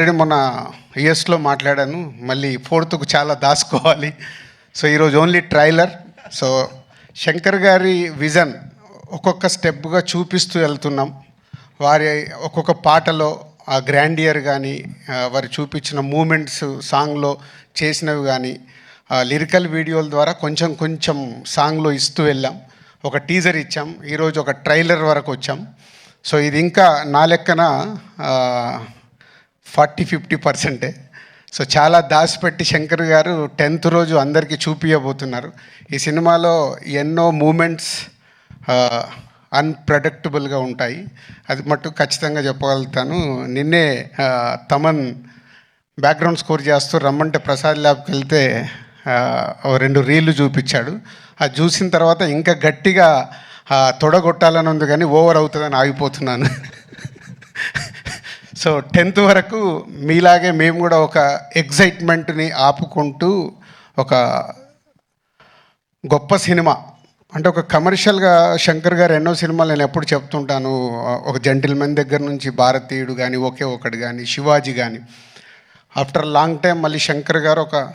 Already మొన్న యూఎస్లో మాట్లాడాను, మళ్ళీ ఫోర్త్కు చాలా దాచుకోవాలి. సో ఈరోజు ఓన్లీ ట్రైలర్. సో శంకర్ గారి విజన్ ఒక్కొక్క స్టెప్గా చూపిస్తూ వెళ్తున్నాం. వారి ఒక్కొక్క పాటలో ఆ గ్రాండియర్ కానీ, వారు చూపించిన మూమెంట్స్ సాంగ్లో చేసినవి కానీ, లిరికల్ వీడియోల ద్వారా కొంచెం కొంచెం సాంగ్లో ఇస్తూ వెళ్ళాం. ఒక టీజర్ ఇచ్చాం, ఈరోజు ఒక ట్రైలర్ వరకు వచ్చాం. సో ఇది ఇంకా నా లెక్కన 40-50%. సో చాలా దాచిపెట్టి శంకర్ గారు 10th రోజు అందరికీ చూపించబోతున్నారు. ఈ సినిమాలో ఎన్నో మూమెంట్స్ అన్ప్రెడిక్టబుల్గా ఉంటాయి, అది మట్టుకు ఖచ్చితంగా చెప్పగలుగుతాను. నిన్నే తమన్ బ్యాక్గ్రౌండ్ స్కోర్ చేస్తూ రమ్మంటే ప్రసాద్ ల్యాబ్కి వెళ్తే 2 రీళ్లు చూపించాడు. అది చూసిన తర్వాత ఇంకా గట్టిగా తొడగొట్టాలని ఉంది, కానీ ఓవర్ అవుతుందని ఆగిపోతున్నాను. సో 10th వరకు మీలాగే మేము కూడా ఒక ఎగ్జైట్మెంట్ని ఆపుకుంటూ ఒక గొప్ప సినిమా అంటే ఒక కమర్షియల్గా శంకర్ గారు ఎన్నో సినిమాలు నేను ఎప్పుడు చెప్తుంటాను. ఒక జెంటిల్మెన్ దగ్గర నుంచి భారతీయుడు కానీ, ఒకే ఒకటి కానీ, శివాజీ కానీ, ఆఫ్టర్ లాంగ్ టైం మళ్ళీ శంకర్ గారు ఒక